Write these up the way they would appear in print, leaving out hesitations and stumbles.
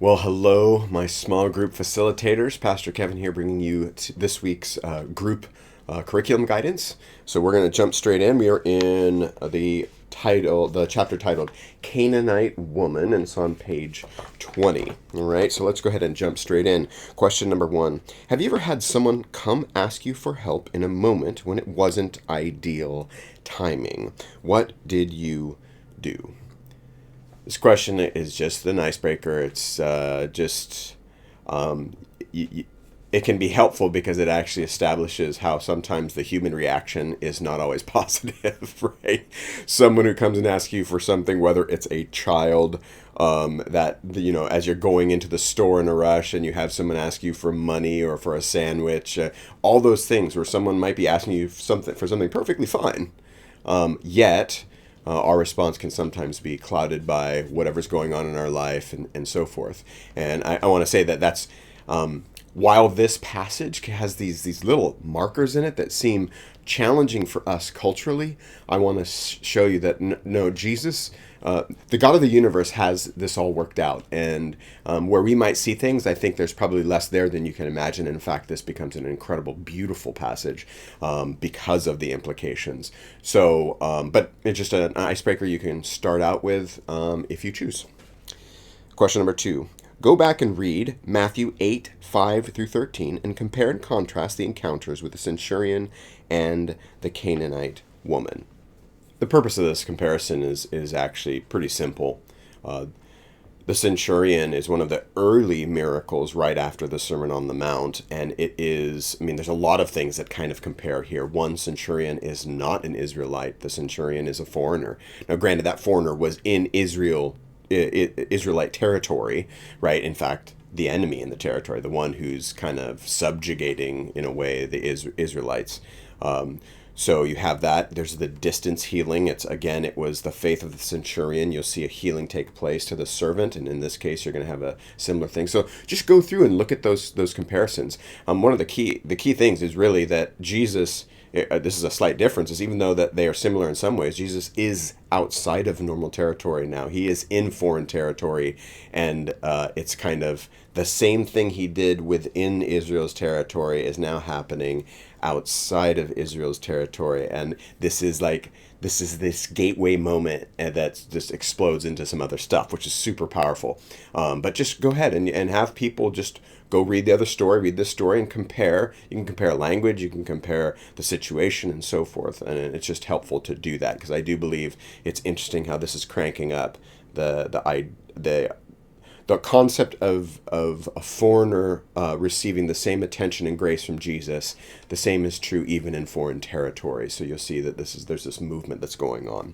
Well, hello, my small group facilitators. Pastor Kevin here bringing you this week's group curriculum guidance. So we're going to jump straight in. We are in the chapter titled Canaanite Woman, and it's on page 20. All right, so let's go ahead and jump straight in. Question number 1. Have you ever had someone come ask you for help in a moment when it wasn't ideal timing? What did you do? This question is just an icebreaker. It's just um, y- y- it can be helpful because it actually establishes how sometimes the human reaction is not always positive, right? Someone who comes and asks you for something, whether it's a child that as you're going into the store in a rush and you have someone ask you for money or for a sandwich, all those things where someone might be asking you for something perfectly fine, yet our response can sometimes be clouded by whatever's going on in our life and so forth. And I want to say that that's while this passage has these little markers in it that seem challenging for us culturally, I want to show you that no, Jesus, the God of the universe, has this all worked out. And where we might see things, I think there's probably less there than you can imagine. In fact, this becomes an incredible, beautiful passage because of the implications. So, but it's just an icebreaker you can start out with if you choose. Question number 2. Go back and read Matthew 8, 5 through 13, and compare and contrast the encounters with the centurion and the Canaanite woman. The purpose of this comparison is actually pretty simple. Uh, the centurion is one of the early miracles right after the Sermon on the Mount, and it is, I mean, there's a lot of things that kind of compare here. One, centurion is not an Israelite. The centurion is a foreigner. Now, granted, that foreigner was in Israelite territory, right? In fact, the enemy in the territory, the one who's kind of subjugating, in a way, the Israelites. So you have that. There's the distance healing. It was the faith of the centurion. You'll see a healing take place to the servant, and in this case, you're going to have a similar thing. So just go through and look at those comparisons. One of the key things is really that Jesus. This is a slight difference, is even though that they are similar in some ways, Jesus is outside of normal territory now. He is in foreign territory, and it's kind of the same thing he did within Israel's territory is now happening outside of Israel's territory. And this is this gateway moment that just explodes into some other stuff, which is super powerful. But just go ahead and have people just go read the other story, read this story, and compare. You can compare language, you can compare the situation, and so forth. And it's just helpful to do that, because I do believe it's interesting how this is cranking up the concept of a foreigner receiving the same attention and grace from Jesus. The same is true even in foreign territory. So you'll see that there's this movement that's going on.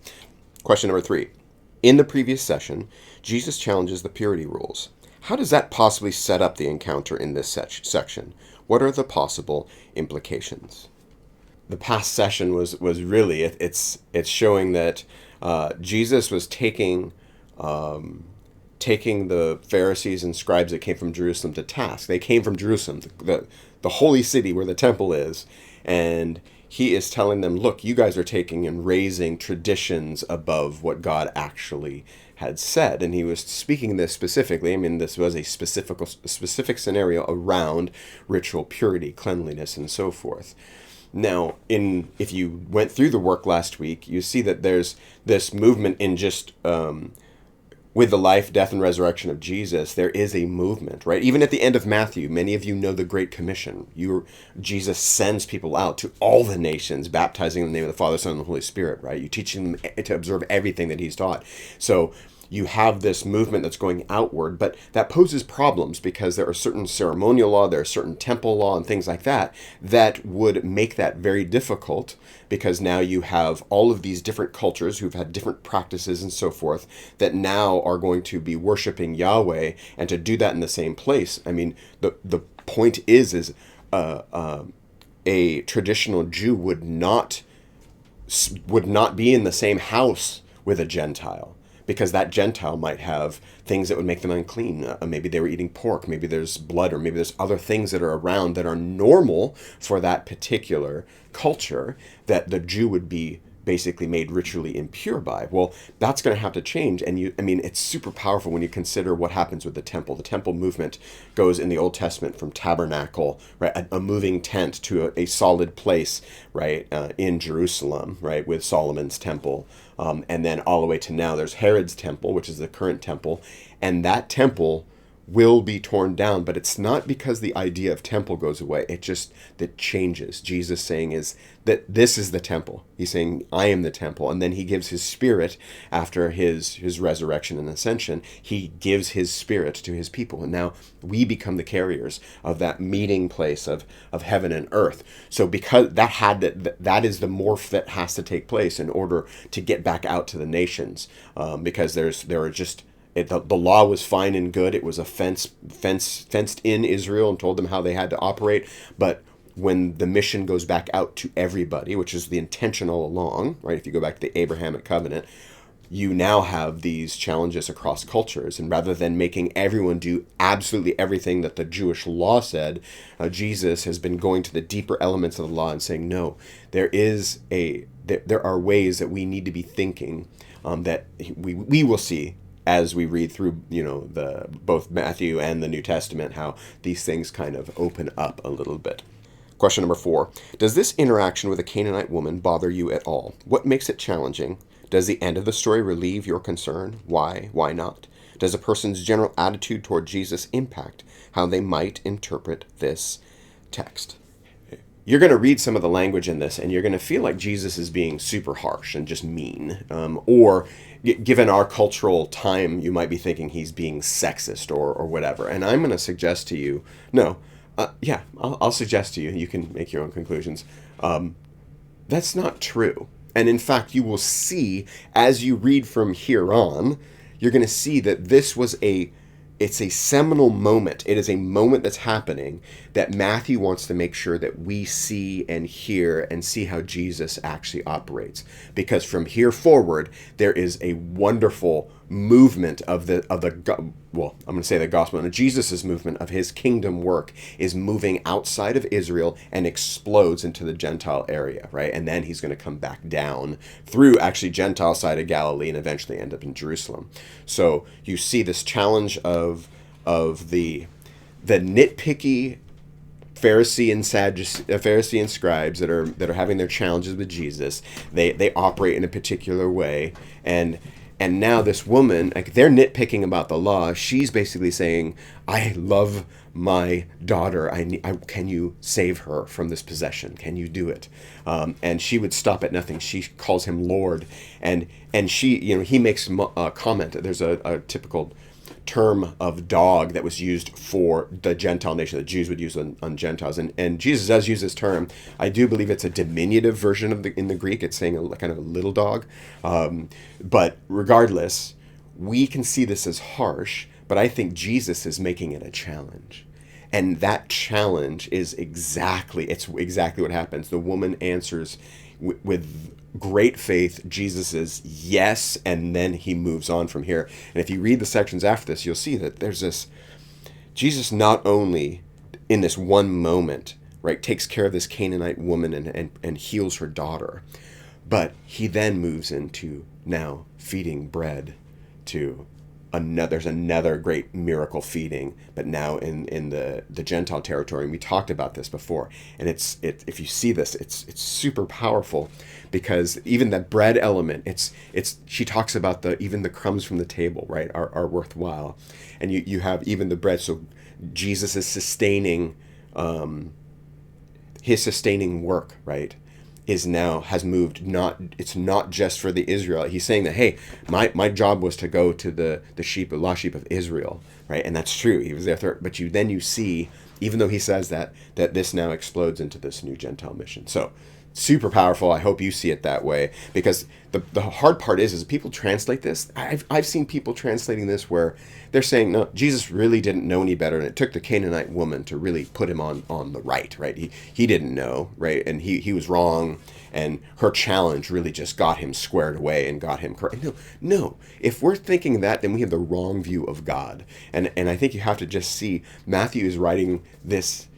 Question number 3. In the previous session, Jesus challenges the purity rules. How does that possibly set up the encounter in this section? What are the possible implications? The past session was really it's showing that Jesus was taking the Pharisees and scribes that came from Jerusalem to task. They came from Jerusalem, the holy city where the temple is, and he is telling them, look, you guys are taking and raising traditions above what God actually had said. And he was speaking this specifically. I mean, this was a specific scenario around ritual purity, cleanliness, and so forth. Now, if you went through the work last week, you see that there's this movement in just with the life, death, and resurrection of Jesus. There is a movement, right? Even at the end of Matthew, many of you know the Great Commission. Jesus sends people out to all the nations, baptizing in the name of the Father, Son, and the Holy Spirit, right? You teach them to observe everything that he's taught. So you have this movement that's going outward, but that poses problems because there are certain ceremonial law, there are certain temple law and things like that that would make that very difficult, because now you have all of these different cultures who've had different practices and so forth that now are going to be worshiping Yahweh, and to do that in the same place. I mean, the point is a traditional Jew would not be in the same house with a Gentile, because that Gentile might have things that would make them unclean. Maybe they were eating pork, maybe there's blood, or maybe there's other things that are around that are normal for that particular culture that the Jew would be basically made ritually impure by. Well, that's going to have to change. And it's super powerful when you consider what happens with the temple. The temple movement goes in the Old Testament from tabernacle, right, a moving tent, to a solid place, right, in Jerusalem, right, with Solomon's temple. And then all the way to now, there's Herod's temple, which is the current temple. And that temple will be torn down, but it's not because the idea of temple goes away. It just that changes. Jesus saying is that this is the temple. He's saying, I am the temple. And then he gives his spirit after his resurrection and ascension. He gives his spirit to his people. And now we become the carriers of that meeting place of heaven and earth. So because that is the morph that has to take place in order to get back out to the nations. Because there are just the law was fine and good. It was a fenced in Israel and told them how they had to operate. But when the mission goes back out to everybody, which is the intention all along, right? If you go back to the Abrahamic covenant, you now have these challenges across cultures. And rather than making everyone do absolutely everything that the Jewish law said, Jesus has been going to the deeper elements of the law and saying, no, there are ways that we need to be thinking that we will see as we read through, both Matthew and the New Testament, how these things kind of open up a little bit. Question number 4. Does this interaction with a Canaanite woman bother you at all? What makes it challenging? Does the end of the story relieve your concern? Why? Why not? Does a person's general attitude toward Jesus impact how they might interpret this text? You're going to read some of the language in this, and you're going to feel like Jesus is being super harsh and just mean. Or, given our cultural time, you might be thinking he's being sexist or whatever. And I'm going to suggest to you, no, I'll suggest to you, you can make your own conclusions. That's not true. And in fact, you will see, as you read from here on, you're going to see that this was it's a seminal moment. It is a moment that's happening that Matthew wants to make sure that we see and hear and see how Jesus actually operates. Because from here forward, there is a wonderful movement of the gospel, and Jesus' movement of his kingdom work is moving outside of Israel and explodes into the Gentile area, right? And then he's going to come back down through actually Gentile side of Galilee and eventually end up in Jerusalem. So you see this challenge of the nitpicky Pharisee and scribes that are having their challenges with Jesus. They operate in a particular way, and now this woman, like, they're nitpicking about the law. She's basically saying, I love my daughter. Can you save her from this possession? Can you do it? And she would stop at nothing. She calls him Lord. And she, he makes a comment. There's a typical term of dog that was used for the Gentile nation that Jews would use on Gentiles, and Jesus does use this term. I do believe it's a diminutive version in the Greek. It's saying a kind of a little dog, but regardless, we can see this as harsh. But I think Jesus is making it a challenge, and that challenge is exactly what happens. The woman answers with great faith Jesus's yes, and then he moves on from here. And if you read the sections after this, you'll see that there's this Jesus not only in this one moment, right, takes care of this Canaanite woman and heals her daughter, but he then moves into now feeding bread to there's another great miracle feeding, but now in the Gentile territory. And we talked about this before, and if you see this, it's super powerful, because even that bread element, she talks about even the crumbs from the table, right, are worthwhile, and you have even the bread. So Jesus is sustaining his sustaining work, right, has moved. It's not just for the Israel. He's saying that, hey, my job was to go to the lost sheep of Israel, right? And that's true. He was there, but you see, even though he says that this now explodes into this new Gentile mission. So super powerful. I hope you see it that way, because the hard part is people translate this. I've seen people translating this where they're saying, no, Jesus really didn't know any better, and it took the Canaanite woman to really put him on the right. He didn't know, right, and he was wrong, and her challenge really just got him squared away and got him correct. No. If we're thinking that, then we have the wrong view of God, and I think you have to just see Matthew is writing this.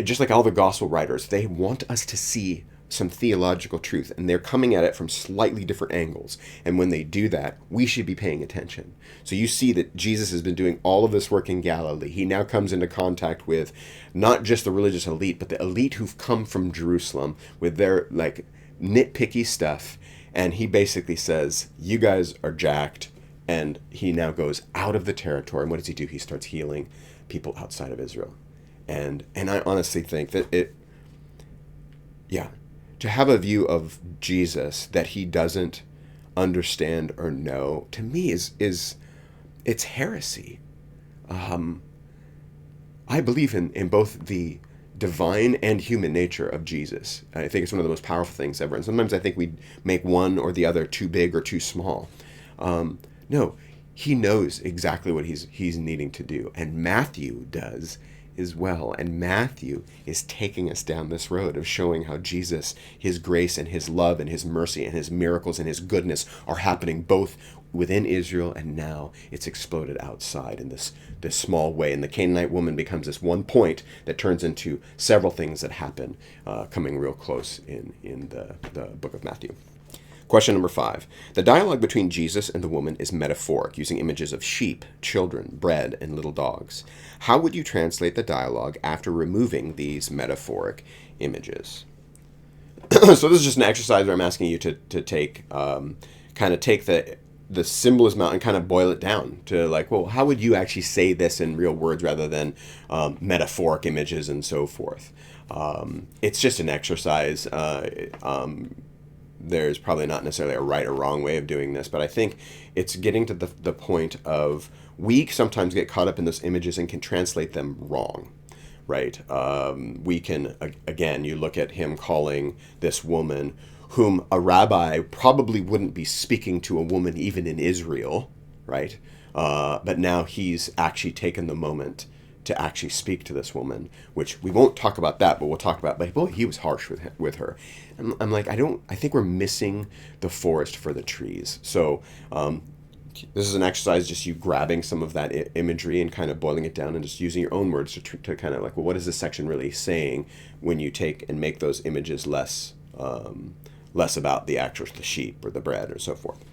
Just like all the gospel writers, they want us to see some theological truth, and they're coming at it from slightly different angles. And when they do that, we should be paying attention. So you see that Jesus has been doing all of this work in Galilee. He now comes into contact with not just the religious elite, but the elite who've come from Jerusalem with their like nitpicky stuff. And he basically says, you guys are jacked. And he now goes out of the territory. And what does he do? He starts healing people outside of Israel. And I honestly think that to have a view of Jesus that he doesn't understand or know, to me is it's heresy. I believe in both the divine and human nature of Jesus. I think it's one of the most powerful things ever. And sometimes I think we make one or the other too big or too small. No, he knows exactly what he's needing to do. And Matthew does as well. And Matthew is taking us down this road of showing how Jesus, his grace and his love and his mercy and his miracles and his goodness are happening both within Israel, and now it's exploded outside in this small way. And the Canaanite woman becomes this one point that turns into several things that happen coming real close in the book of Matthew. Question number 5. The dialogue between Jesus and the woman is metaphoric, using images of sheep, children, bread, and little dogs. How would you translate the dialogue after removing these metaphoric images? So this is just an exercise where I'm asking you to take take the symbolism out and kind of boil it down to like, well, how would you actually say this in real words rather than metaphoric images and so forth? It's just an exercise. There's probably not necessarily a right or wrong way of doing this, but I think it's getting to the point of we sometimes get caught up in those images and can translate them wrong, right? We can, again, you look at him calling this woman, whom a rabbi probably wouldn't be speaking to a woman even in Israel, right? But now he's actually taken the moment to actually speak to this woman, which we won't talk about that, but we'll talk about, like, boy, he was harsh with her. And I'm like, I think we're missing the forest for the trees. So this is an exercise, just you grabbing some of that imagery and kind of boiling it down and just using your own words to kind of like, well, what is this section really saying when you take and make those images less about the sheep or the bread or so forth.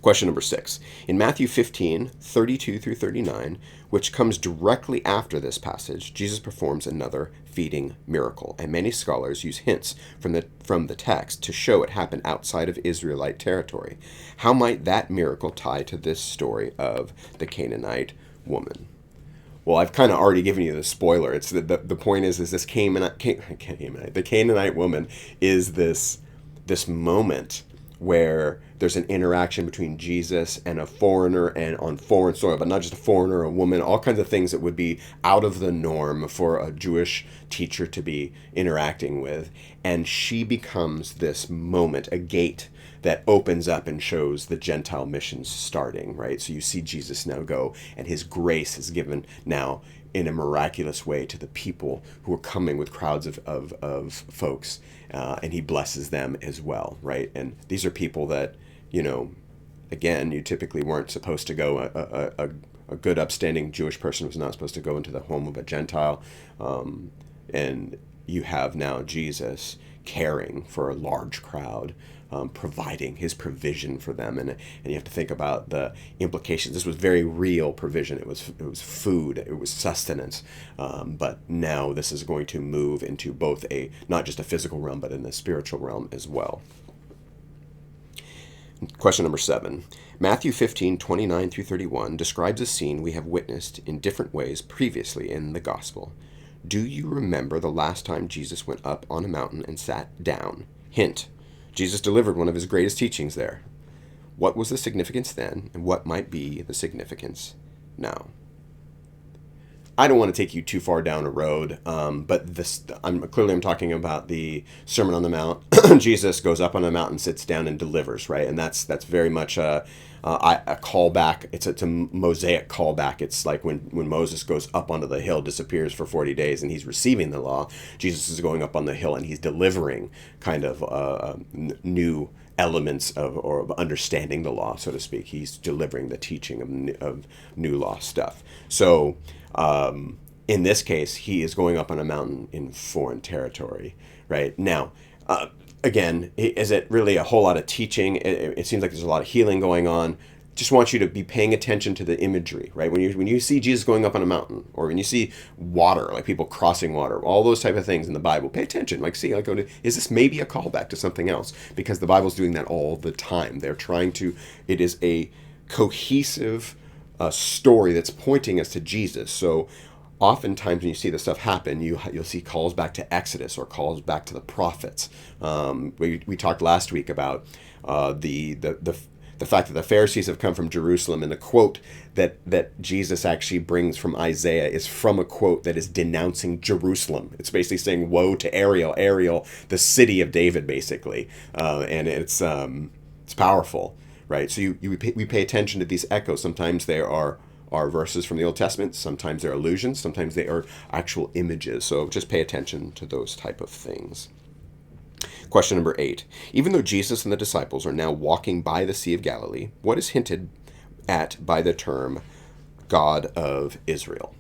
Question number 6. In Matthew 15, 32 through 39, which comes directly after this passage, Jesus performs another feeding miracle, and many scholars use hints from the text to show it happened outside of Israelite territory. How might that miracle tie to this story of the Canaanite woman? Well, I've kind of already given you the spoiler. It's the point is this the Canaanite woman is this moment where there's an interaction between Jesus and a foreigner and on foreign soil, but not just a foreigner, a woman, all kinds of things that would be out of the norm for a Jewish teacher to be interacting with. And she becomes this moment, a gate that opens up and shows the Gentile missions starting, right? So you see Jesus now go, and his grace is given now in a miraculous way to the people who are coming with crowds of folks, and he blesses them as well, right? And these are people that, again, you typically weren't supposed to go. A good, upstanding Jewish person was not supposed to go into the home of a Gentile, and you have now Jesus caring for a large crowd, providing his provision for them, and you have to think about the implications. This was very real provision. It was food, it was sustenance, but now this is going to move into both not just a physical realm, but in the spiritual realm as well. Question number 7. Matthew 15, 29 through 31 describes a scene we have witnessed in different ways previously in the gospel. Do you remember the last time Jesus went up on a mountain and sat down? Hint: Jesus delivered one of his greatest teachings there. What was the significance then, and what might be the significance now? I don't want to take you too far down a road, but I'm talking about the Sermon on the Mount. Jesus goes up on a mountain, sits down, and delivers, right? And that's very much a callback. It's a Mosaic callback. It's like when Moses goes up onto the hill, disappears for 40 days, and he's receiving the law. Jesus is going up on the hill, and he's delivering kind of new elements of understanding the law, so to speak. He's delivering the teaching of new law stuff. So in this case, he is going up on a mountain in foreign territory, right? Now, again, is it really a whole lot of teaching? It seems like there's a lot of healing going on. Just want you to be paying attention to the imagery, right? When you see Jesus going up on a mountain, or when you see water, like people crossing water, all those type of things in the Bible, pay attention. Like, see, like, is this maybe a callback to something else? Because the Bible's doing that all the time. They're trying to. It is a cohesive story that's pointing us to Jesus. So oftentimes when you see this stuff happen, you'll see calls back to Exodus or calls back to the prophets. We talked last week about the fact that the Pharisees have come from Jerusalem, and the quote that Jesus actually brings from Isaiah is from a quote that is denouncing Jerusalem. It's basically saying, "Woe to Ariel, the city of David," basically, and it's powerful, right? So we pay attention to these echoes. Sometimes they are verses from the Old Testament. Sometimes they're allusions. Sometimes they are actual images. So just pay attention to those type of things. Question number 8. Even though Jesus and the disciples are now walking by the Sea of Galilee, what is hinted at by the term God of Israel?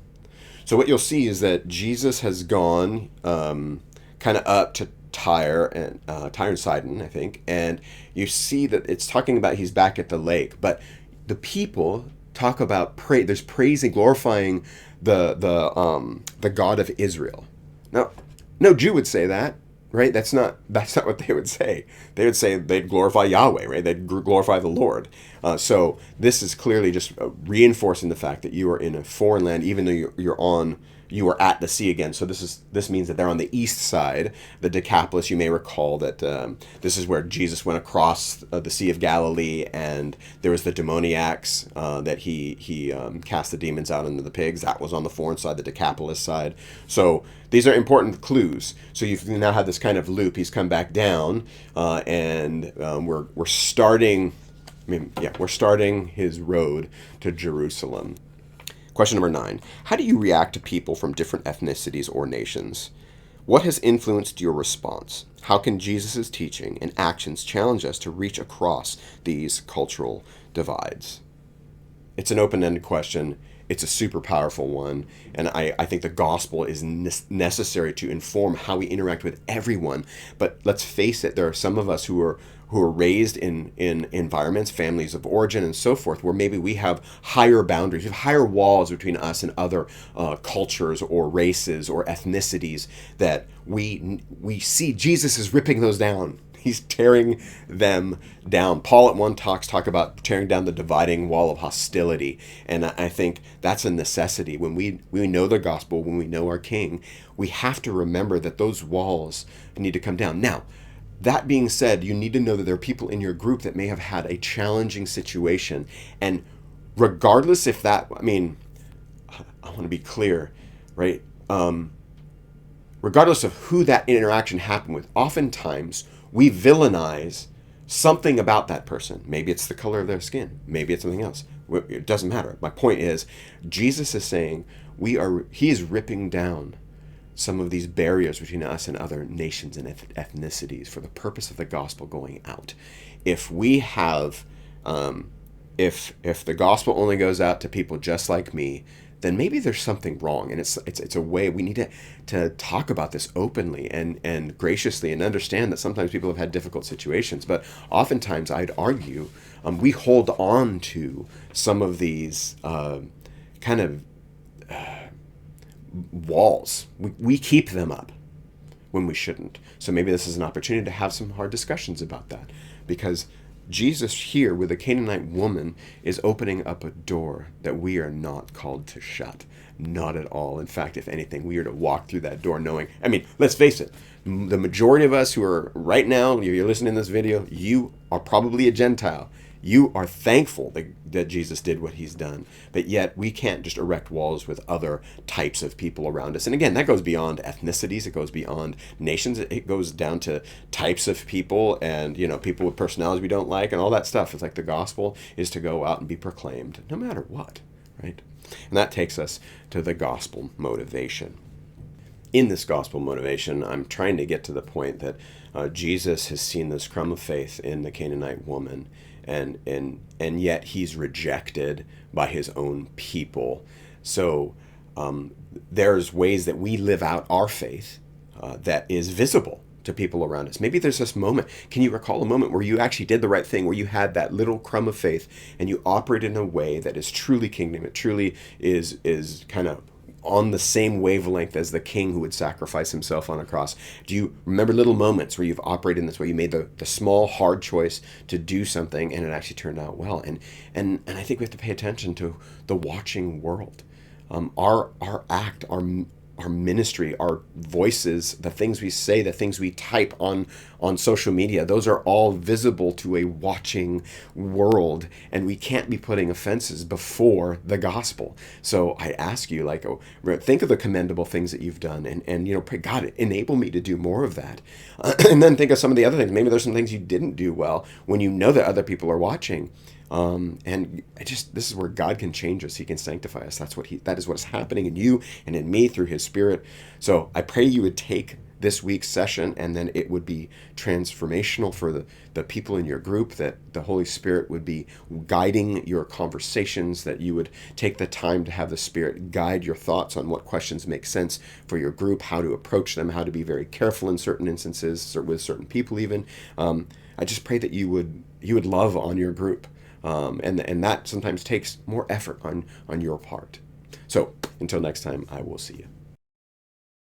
So what you'll see is that Jesus has gone kind of up to Tyre and Sidon, I think, and you see that it's talking about he's back at the lake, but the people talk about there's praising, glorifying the God of Israel. Now, no Jew would say that, right? That's not what they would say. They would say they'd glorify Yahweh, right? They'd glorify the Lord. So this is clearly just reinforcing the fact that you are in a foreign land, even though you are at the sea again. So this means that they're on the east side, the Decapolis. You may recall that this is where Jesus went across the Sea of Galilee, and there was the demoniacs that he cast the demons out into the pigs. That was on the foreign side, the Decapolis side. So these are important clues. So you now have this kind of loop. He's come back down, and we're starting. We're starting his road to Jerusalem. Question number 9. How do you react to people from different ethnicities or nations? What has influenced your response? How can Jesus' teaching and actions challenge us to reach across these cultural divides? It's an open-ended question. It's a super powerful one. And I think the gospel is necessary to inform how we interact with everyone. But let's face it, there are some of us who are raised in environments, families of origin and so forth, where maybe we have higher boundaries, we have higher walls between us and other cultures or races or ethnicities that we see Jesus is ripping those down. He's tearing them down. Paul at one talk about tearing down the dividing wall of hostility. And I think that's a necessity. When we know the gospel, when we know our King, we have to remember that those walls need to come down. Now, that being said, you need to know that there are people in your group that may have had a challenging situation. And regardless if that, I want to be clear, right? Regardless of who that interaction happened with, oftentimes we villainize something about that person. Maybe it's the color of their skin. Maybe it's something else. It doesn't matter. My point is, Jesus is saying he is ripping down some of these barriers between us and other nations and ethnicities for the purpose of the gospel going out. If we have, if the gospel only goes out to people just like me, then maybe there's something wrong. And it's a way we need to talk about this openly and graciously, and understand that sometimes people have had difficult situations. But oftentimes I'd argue we hold on to some of these kind of walls. We keep them up when we shouldn't. So maybe this is an opportunity to have some hard discussions about that, because Jesus here with the Canaanite woman is opening up a door that we are not called to shut. Not at all. In fact, if anything, we are to walk through that door knowing, let's face it, the majority of us who are right now, you're listening to this video, you are probably a Gentile. You are thankful that Jesus did what he's done, but yet we can't just erect walls with other types of people around us. And again, that goes beyond ethnicities. It goes beyond nations. It goes down to types of people and, people with personalities we don't like and all that stuff. It's like the gospel is to go out and be proclaimed no matter what, right? And that takes us to the gospel motivation. In this gospel motivation, I'm trying to get to the point that Jesus has seen this crumb of faith in the Canaanite woman, and yet he's rejected by his own people. So there's ways that we live out our faith that is visible to people around us. Maybe there's this moment. Can you recall a moment where you actually did the right thing, where you had that little crumb of faith and you operate in a way that is truly kingdom? It truly is kind of on the same wavelength as the king who would sacrifice himself on a cross. Do you remember little moments where you've operated in this way? You made the small, hard choice to do something and it actually turned out well. And I think we have to pay attention to the watching world. Our act, our ministry, our voices, the things we say, the things we type on social media, those are all visible to a watching world, and we can't be putting offenses before the gospel. So I ask you, like, think of the commendable things that you've done, and pray, God, enable me to do more of that. And then think of some of the other things. Maybe there's some things you didn't do well when you know that other people are watching. And this is where God can change us. He can sanctify us. That is what's happening in you and in me through His Spirit. So I pray you would take this week's session, and then it would be transformational for the people in your group, that the Holy Spirit would be guiding your conversations, that you would take the time to have the Spirit guide your thoughts on what questions make sense for your group, how to approach them, how to be very careful in certain instances, or with certain people even. I just pray that you would love on your group. And that sometimes takes more effort on your part. So until next time, I will see you.